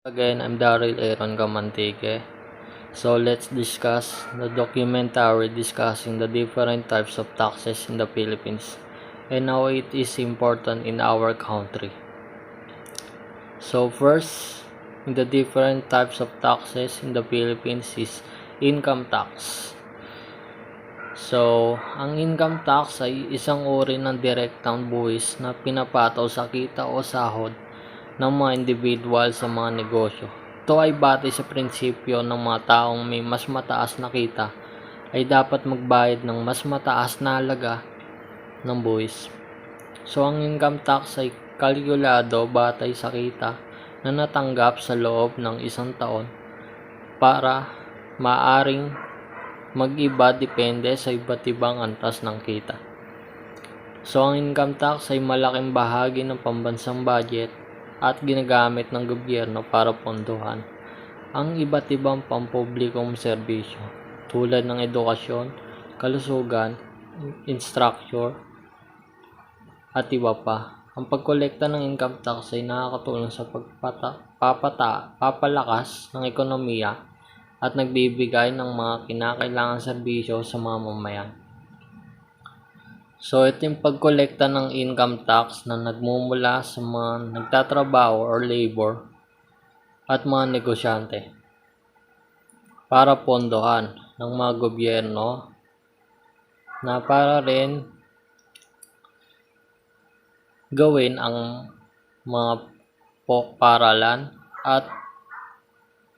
Again, I'm Daryl Aaron Gamantique. So let's discuss the documentary discussing the different types of taxes in the Philippines and how it is important in our country. So first, in the different types of taxes in the Philippines is income tax. So, ang income tax ay isang uri ng direktang buwis na pinapataw sa kita o sahod ng mga individual sa mga negosyo. Ito ay batay sa prinsipyo ng mga taong may mas mataas na kita ay dapat magbayad ng mas mataas na halaga ng buwis. So, ang income tax ay kalkulado batay sa kita na natanggap sa loob ng isang taon para maaring mag-iba depende sa iba't ibang antas ng kita. So, ang income tax ay malaking bahagi ng pambansang budget at ginagamit ng gobyerno para pondohan ang iba't ibang pampublikong serbisyo tulad ng edukasyon, kalusugan, infrastructure, at iba pa. Ang pagkolekta ng income tax ay nakakatulong sa papalakas ng ekonomiya at nagbibigay ng mga kinakailangang serbisyo sa mga mamayan. So, ito yung pagkolekta ng income tax na nagmumula sa mga nagtatrabaho or labor at mga negosyante para pondohan ng mga gobyerno na para rin gawin ang mga paralan at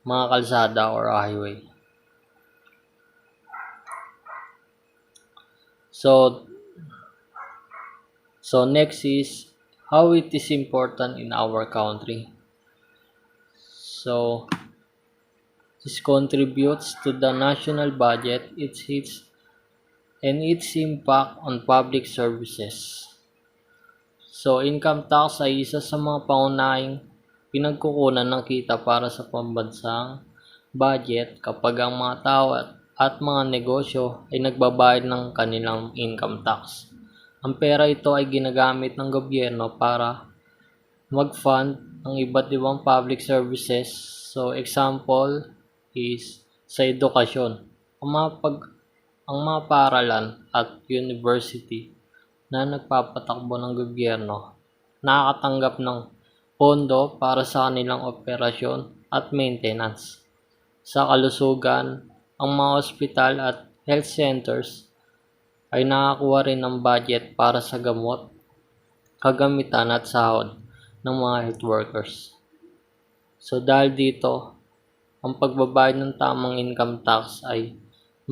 mga kalsada or highway. So next is how it is important in our country. So this contributes to the national budget, its impact on public services. So income tax ay isa sa mga pangunahing pinagkukunan ng kita para sa pambansang budget kapag ang mga tao at mga negosyo ay nagbabayad ng kanilang income tax. Ang pera ito ay ginagamit ng gobyerno para mag-fund ng iba't ibang public services. So example is sa edukasyon. Ang mga paaralan at university na nagpapatakbo ng gobyerno nakakatanggap ng pondo para sa kanilang operasyon at maintenance. Sa kalusugan, ang mga ospital at health centers ay nakakuha rin ng budget para sa gamot, kagamitan at sahod ng mga health workers. So dahil dito, ang pagbabayad ng tamang income tax ay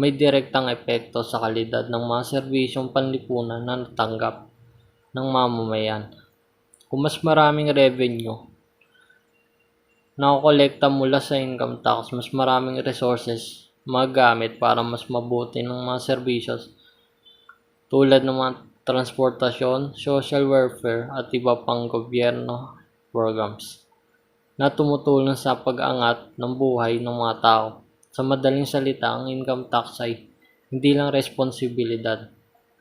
may direktang epekto sa kalidad ng mga serbisyong panlipunan na natanggap ng mamamayan. Kung mas maraming revenue na kolekta mula sa income tax, mas maraming resources magamit para mas mabuti ng mga serbisyos tulad ng mga transportasyon, social welfare at iba pang gobyerno programs na tumutulong sa pag-angat ng buhay ng mga tao. Sa madaling salita, ang income tax ay hindi lang responsibilidad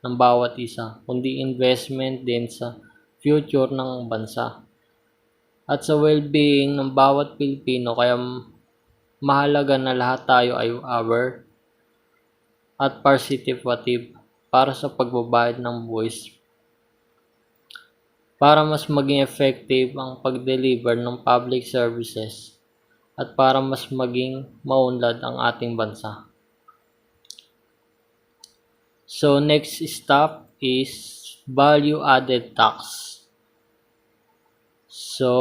ng bawat isa, kundi investment din sa future ng bansa at sa well-being ng bawat Pilipino. Kaya mahalaga na lahat tayo ay aware at participative para sa pagbabayad ng buwis para mas maging effective ang pag-deliver ng public services at para mas maging maunlad ang ating bansa. So next step is value-added tax. So,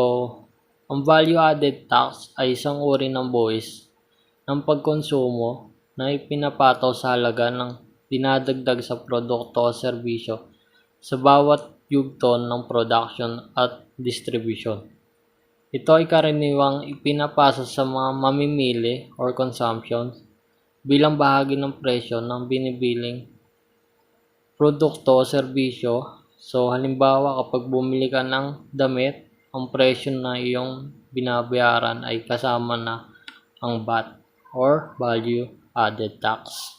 ang value-added tax ay isang uri ng buwis ng pagkonsumo na ipinapataw sa halaga ng dinadagdag sa produkto o serbisyo sa bawat yugto ng production at distribution. Ito ay karaniwang ipinapasa sa mga mamimili or consumption bilang bahagi ng presyo ng binibiling produkto o serbisyo. So halimbawa, kapag bumili ka ng damit, ang presyo na iyong binabayaran ay kasama na ang VAT or value added tax.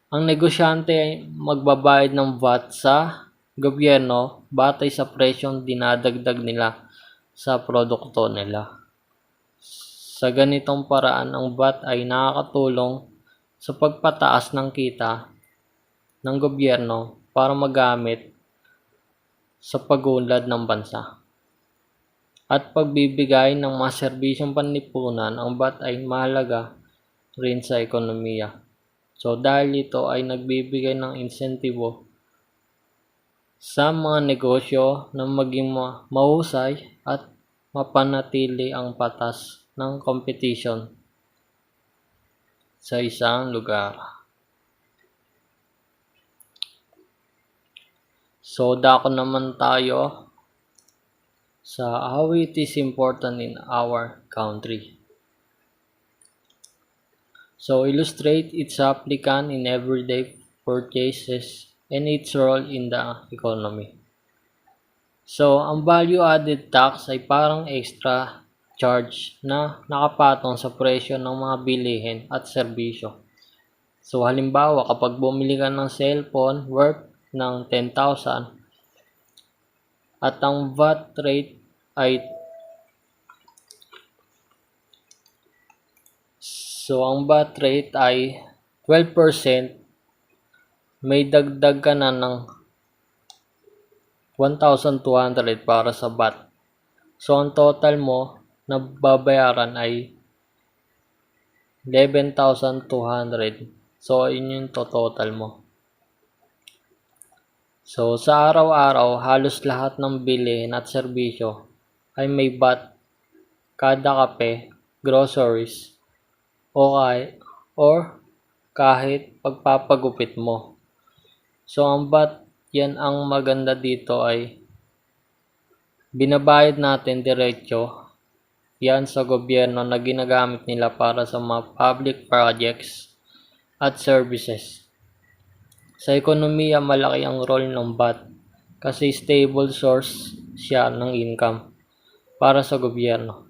Ang negosyante ay magbabayad ng VAT sa gobyerno batay sa presyong dinadagdag nila sa produkto nila. Sa ganitong paraan, ang VAT ay nakakatulong sa pagpataas ng kita ng gobyerno para magamit sa pag-unlad ng bansa at pagbibigay ng mga serbisyong panlipunan. Ang VAT ay mahalaga rin sa ekonomiya. So dahil ito ay nagbibigay ng insentibo sa mga negosyo na maging mahusay at mapanatili ang patas ng competition sa isang lugar. So dako naman tayo sa how it is important in our country. So illustrate its applicant in everyday purchases and its role in the economy. So ang value added tax ay parang extra charge na nakapatong sa presyo ng mga bilihin at serbisyo. So halimbawa, kapag bumili ka ng cellphone worth ng 10,000 at ang VAT rate ay ang VAT rate ay 12%, may dagdag ka na ng 1,200 para sa VAT. So ang total mo na babayaran ay 11,200. So yun yung total mo. So sa araw-araw, halos lahat ng bilihin at serbisyo ay may VAT. Kada kape, groceries, or kahit pagpapagupit mo. So ang VAT, yan ang maganda dito, ay binabayad natin diretso yan sa gobyerno na ginagamit nila para sa mga public projects at services. Sa ekonomiya, malaki ang role ng VAT kasi stable source siya ng income para sa gobyerno.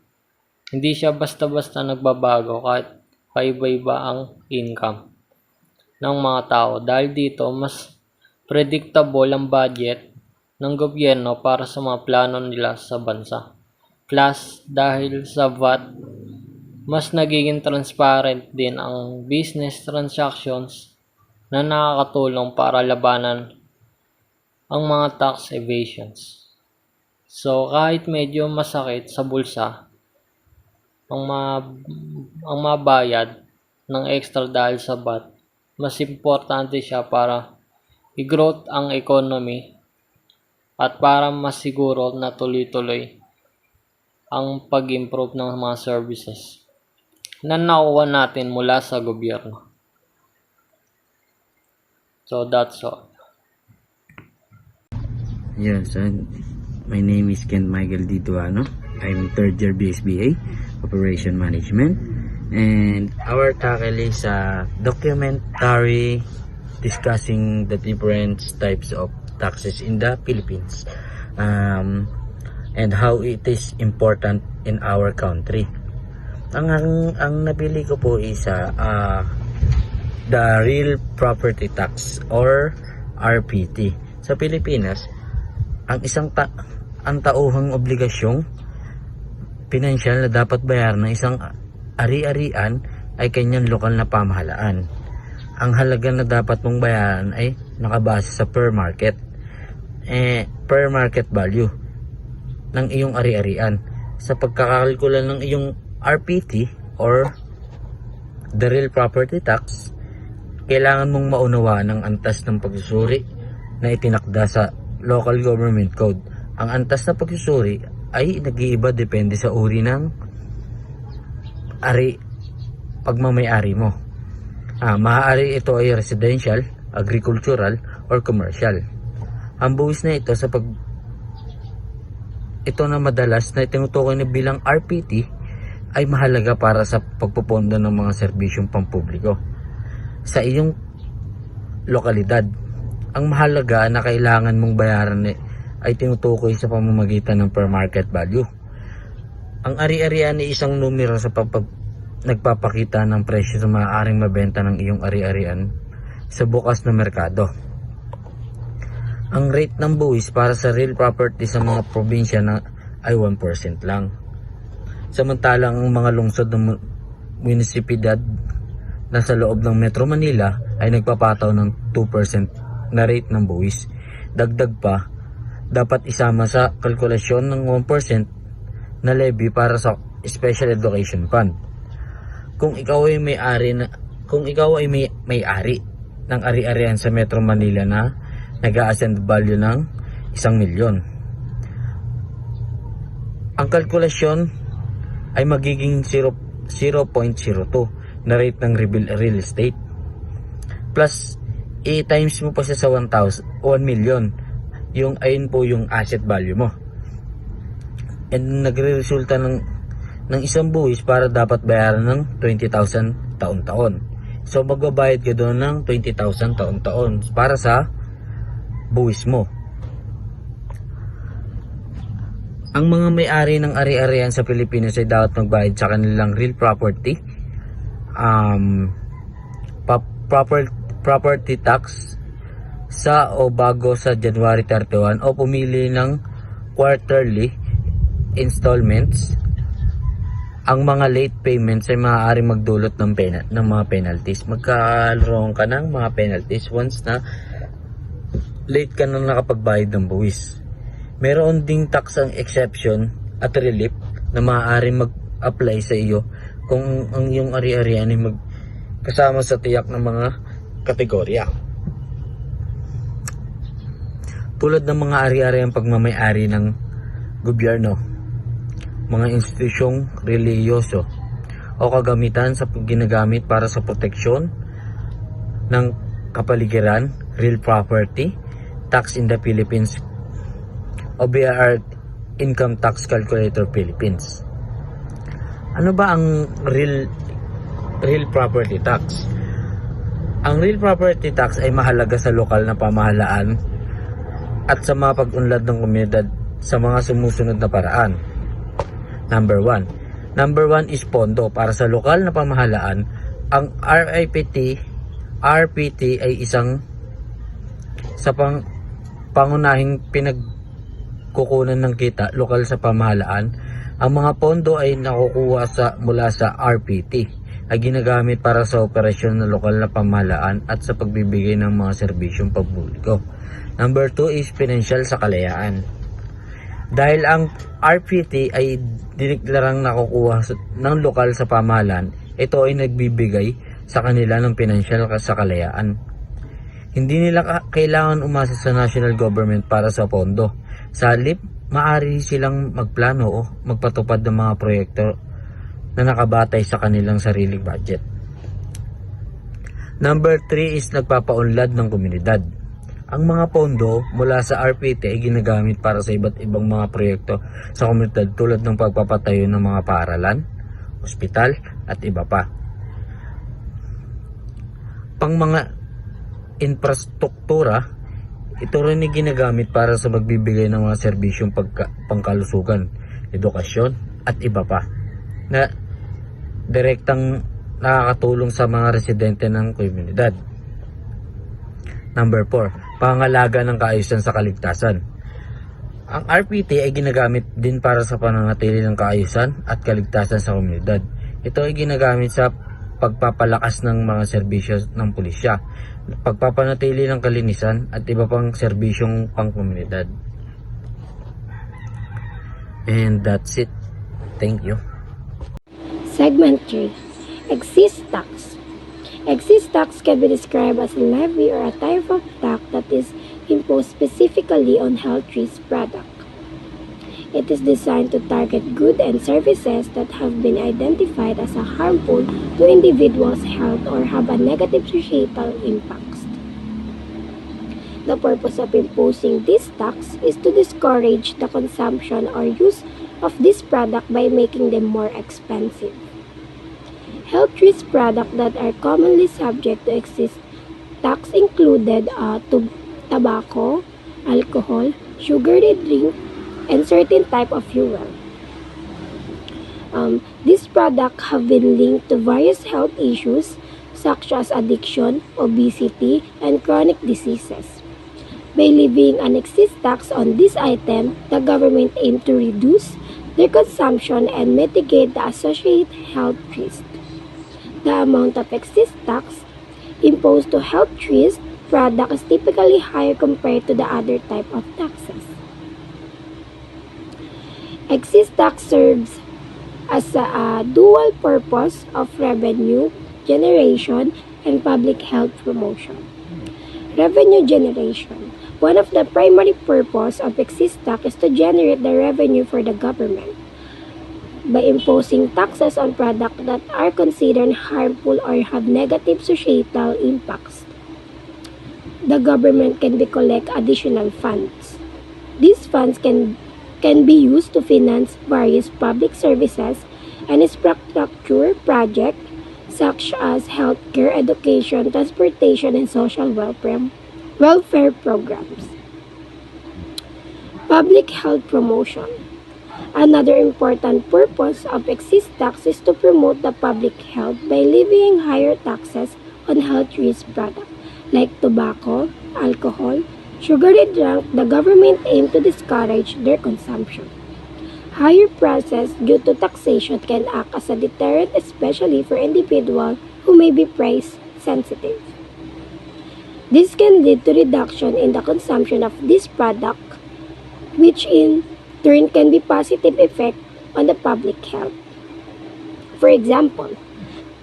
Hindi siya basta-basta nagbabago kahit paiba-iba ang income ng mga tao. Dahil dito, mas predictable ang budget ng gobyerno para sa mga plano nila sa bansa. Plus, dahil sa VAT, mas nagiging transparent din ang business transactions na nakakatulong para labanan ang mga tax evasions. So, kahit medyo masakit sa bulsa ang mabayad ng extra dahil sa VAT, mas importante siya para i-growth ang economy at para masiguro na tuloy-tuloy ang pag-improve ng mga services na nakuha natin mula sa gobyerno. So that's all. Yes, my name is Ken Michael Dituano. I'm third year BSBA, Operation Management. And our tackle is a documentary discussing the different types of taxes in the Philippines. And how it is important in our country. Ang napili ko po is the Real Property Tax or RPT. Sa Pilipinas, ang tauhang obligasyong pinansyal na dapat bayaran ng isang ari-arian ay kanyang lokal na pamahalaan. Ang halaga na dapat mong bayaran ay nakabase sa per market value ng iyong ari-arian. Sa pagkakalkula ng iyong RPT or the Real Property Tax, kailangan mong maunawaan ang antas ng pagsusuri na itinakda sa Local Government Code. Ang antas na pagsusuri ay nag-iiba depende sa uri ng pagmamay-ari mo. Maaari ito ay residential, agricultural, or commercial. Ang buwis na ito ito na madalas na tinutukoy na bilang RPT ay mahalaga para sa pagpupondo ng mga serbisyong pampubliko sa iyong lokalidad. Ang mahalaga na kailangan mong bayaran ay tinutukoy sa pamamagitan ng per market value. Ang ari-arian ay isang numero sa nagpapakita ng presyo na maaaring mabenta ng iyong ari-arian sa bukas na merkado. Ang rate ng buwis para sa real property sa mga probinsya ay 1% lang. Samantalang ang mga lungsod ng munisipalidad na sa loob ng Metro Manila ay nagpapataw ng 2% na rate ng buwis. Dagdag pa, dapat isama sa kalkulasyon ng 1% na levy para sa Special Education Fund. Kung ikaw ay may-ari ng ari-arian sa Metro Manila na nag-a-ascend value ng 1 milyon, ang kalkulasyon ay magiging 0.02 na rate ng real estate. Plus, i-times mo pa siya sa 1 million. Ayun po yung asset value mo. And nagre-resulta ng isang buwis para dapat bayaran ng 20,000 taon-taon. So, magbabayad ka doon ng 20,000 taon-taon para sa buwis mo. Ang mga may-ari ng ari-arian sa Pilipinas ay dapat magbayad sa kanilang real property, property tax sa o bago sa January 31 o pumili ng quarterly installments. Ang mga late payments ay maaaring magdulot ng mga penalties. Magkakaroon ka ng mga penalties once na late ka nang nakapagbayad ng buwis. Meron ding tax ang exception at relief na maaaring mag-apply sa iyo kung ang iyong ari-arian ay kasama sa tiyak ng mga kategorya. Tulad ng mga ari-ariang pagmamay-ari ng gobyerno, mga institusyong relihiyoso o kagamitan sa ginagamit para sa proteksyon ng kapaligiran, real property, tax in the Philippines o BIR Income Tax Calculator Philippines. Ano ba ang real property tax? Ang real property tax ay mahalaga sa lokal na pamahalaan at sa mga pag-unlad ng komunidad sa mga sumusunod na paraan. Number 1 is pondo. Para sa lokal na pamahalaan, ang RPT ay isang sa pangunahing pinagkukunan ng kita lokal sa pamahalaan. Ang mga pondo ay nakukuha mula sa RPT ay ginagamit para sa operasyon ng lokal na pamahalaan at sa pagbibigay ng mga serbisyong pampubliko. Number 2 is financial sa kalayaan. Dahil ang RPT ay diniklarang nakukuha ng lokal sa pamahalaan, ito ay nagbibigay sa kanila ng financial sa kalayaan. Hindi nila kailangan umasa sa national government para sa pondo. Sa halip, maaari silang magplano o magpatupad ng mga proyekto na nakabatay sa kanilang sariling budget. Number 3 is nagpapaunlad ng komunidad. Ang mga pondo mula sa RPT ay ginagamit para sa iba't ibang mga proyekto sa komunidad tulad ng pagpapatayo ng mga paaralan, ospital at iba pa. Pang mga infrastruktura, ito rin ay ginagamit para sa magbibigay ng mga serbisyong pangkalusugan, edukasyon at iba pa na direktang nakakatulong sa mga residente ng komunidad. Number 4, pangangalaga ng kaayusan sa kaligtasan. Ang RPT ay ginagamit din para sa pananatili ng kaayusan at kaligtasan sa komunidad. Ito ay ginagamit sa pagpapalakas ng mga serbisyo ng pulisya, pagpapanatili ng kalinisan at iba pang serbisyong pangkomunidad. And that's it. Thank you. Segment 3. Excise tax. Excise tax can be described as a levy or a type of tax that is imposed specifically on health risk product. It is designed to target goods and services that have been identified as harmful to individuals' health or have a negative societal impact. The purpose of imposing this tax is to discourage the consumption or use of this product by making them more expensive. Health risk products that are commonly subject to excise tax included tobacco, alcohol, sugary drink, and certain type of fuel. These products have been linked to various health issues such as addiction, obesity, and chronic diseases. By levying an excise tax on this item, the government aims to reduce their consumption and mitigate the associated health risks. The amount of excess tax imposed to health risk products is typically higher compared to the other type of taxes. Excess tax serves as a dual purpose of revenue generation and public health promotion. Revenue generation. One of the primary purposes of excess tax is to generate the revenue for the government. By imposing taxes on products that are considered harmful or have negative societal impacts, the government can collect additional funds. These funds can be used to finance various public services and infrastructure projects such as healthcare, education, transportation, and social welfare programs. Public health promotion. Another important purpose of excess tax is to promote the public health by levying higher taxes on health risk products like tobacco, alcohol, sugary drink. The government aims to discourage their consumption. Higher prices due to taxation can act as a deterrent, especially for individuals who may be price sensitive. This can lead to reduction in the consumption of this product, which in turn can be positive effect on the public health. For example,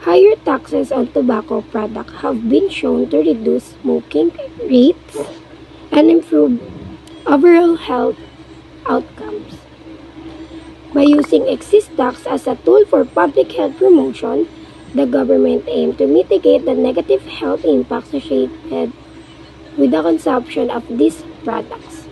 higher taxes on tobacco products have been shown to reduce smoking rates and improve overall health outcomes. By using excess tax as a tool for public health promotion, the government aims to mitigate the negative health impacts associated with the consumption of these products.